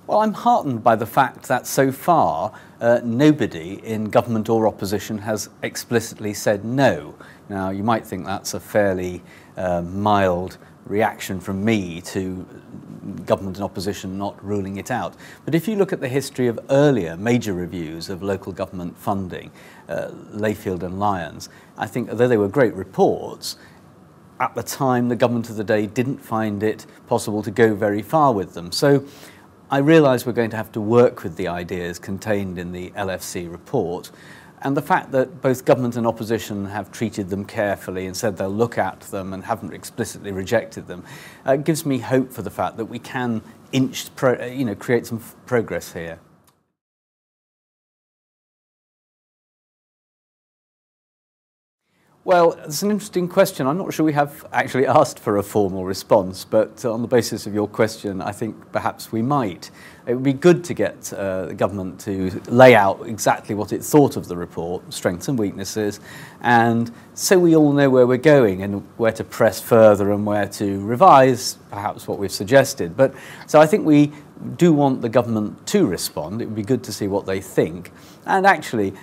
Well, I'm heartened by the fact that so far nobody in government or opposition has explicitly said no. Now, you might think that's a fairly mild reaction from me to government and opposition not ruling it out. But if you look at the history of earlier major reviews of local government funding, Layfield and Lyons, I think although they were great reports, at the time the government of the day didn't find it possible to go very far with them. So I realise we're going to have to work with the ideas contained in the LFC report, and the fact that both government and opposition have treated them carefully and said they'll look at them and haven't explicitly rejected them gives me hope for the fact that we can create some progress here. Well, it's an interesting question. I'm not sure we have actually asked for a formal response, but on the basis of your question, I think perhaps we might. It would be good to get the government to lay out exactly what it thought of the report, strengths and weaknesses, and so we all know where we're going and where to press further and where to revise perhaps what we've suggested. But so I think we do want the government to respond. It would be good to see what they think. And actually,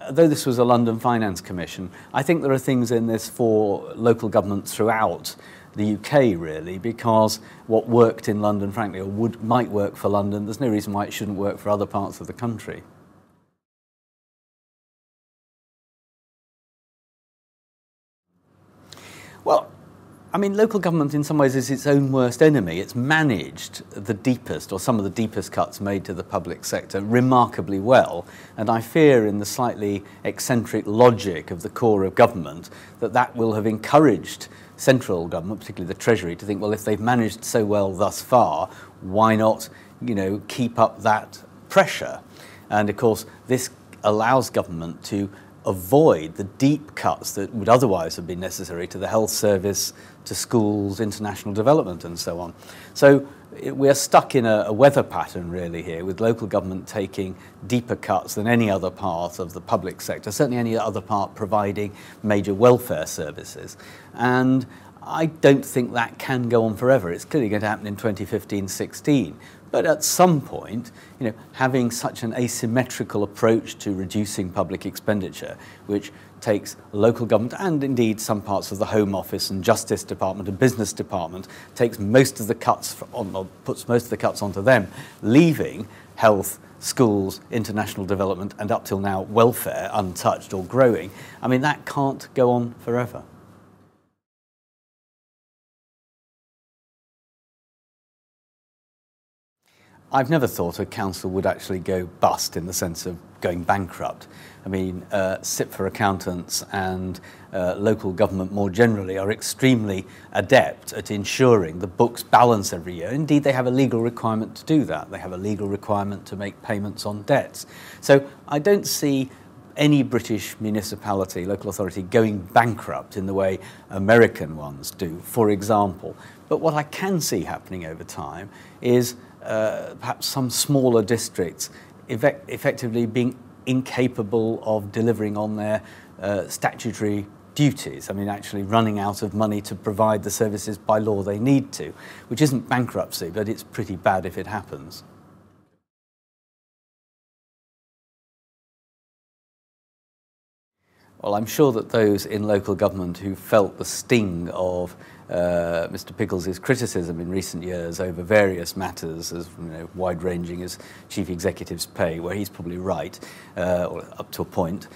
though this was a London Finance Commission, I think there are things in this for local government throughout the UK, really, because what worked in London, frankly, or might work for London, there's no reason why it shouldn't work for other parts of the country. Well, I mean, local government in some ways is its own worst enemy. It's managed the deepest, or some of the deepest cuts made to the public sector remarkably well. And I fear in the slightly eccentric logic of the core of government that that will have encouraged central government, particularly the Treasury, to think, well, if they've managed so well thus far, why not, keep up that pressure? And of course, this allows government to avoid the deep cuts that would otherwise have been necessary to the health service, to schools, international development and so on. So we're stuck in a weather pattern really here, with local government taking deeper cuts than any other part of the public sector, certainly any other part providing major welfare services. And I don't think that can go on forever. It's clearly going to happen in 2015-16. But at some point, having such an asymmetrical approach to reducing public expenditure, which takes local government and indeed some parts of the Home Office and Justice Department and Business Department, takes most of the cuts or puts most of the cuts onto them, leaving health, schools, international development, and up till now welfare untouched or growing. I mean, that can't go on forever. I've never thought a council would actually go bust in the sense of going bankrupt. I mean, CIPFA accountants and local government more generally are extremely adept at ensuring the books balance every year. Indeed, they have a legal requirement to do that. They have a legal requirement to make payments on debts. So I don't see any British municipality, local authority, going bankrupt in the way American ones do, for example. But what I can see happening over time is perhaps some smaller districts effectively being incapable of delivering on their statutory duties. I mean, actually running out of money to provide the services by law they need to, which isn't bankruptcy, but it's pretty bad if it happens. Well, I'm sure that those in local government who felt the sting of Mr. Pickles' criticism in recent years over various matters, as wide-ranging as chief executive's pay, where he's probably right, or up to a point,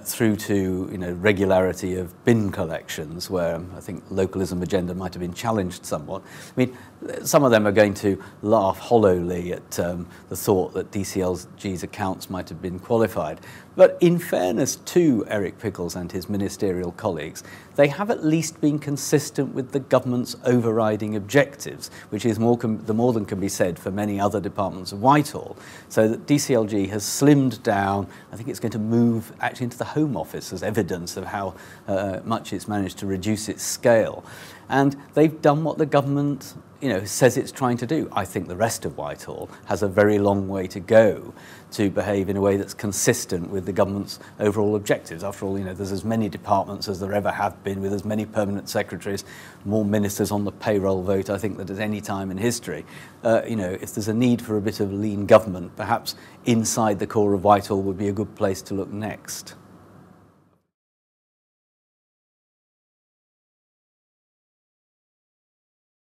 through to regularity of bin collections, where I think localism agenda might have been challenged somewhat. I mean, some of them are going to laugh hollowly at the thought that DCLG's accounts might have been qualified. But in fairness to Eric Pickles and his ministerial colleagues, they have at least been consistent with the government's overriding objectives, which is the more than can be said for many other departments of Whitehall. So that DCLG has slimmed down. I think it's going to move actually into the Home Office as evidence of how much it's managed to reduce its scale. And they've done what the government says it's trying to do. I think the rest of Whitehall has a very long way to go to behave in a way that's consistent with the government's overall objectives. After all, there's as many departments as there ever have been, with as many permanent secretaries, more ministers on the payroll vote, I think, that at any time in history. If there's a need for a bit of lean government, perhaps inside the core of Whitehall would be a good place to look next.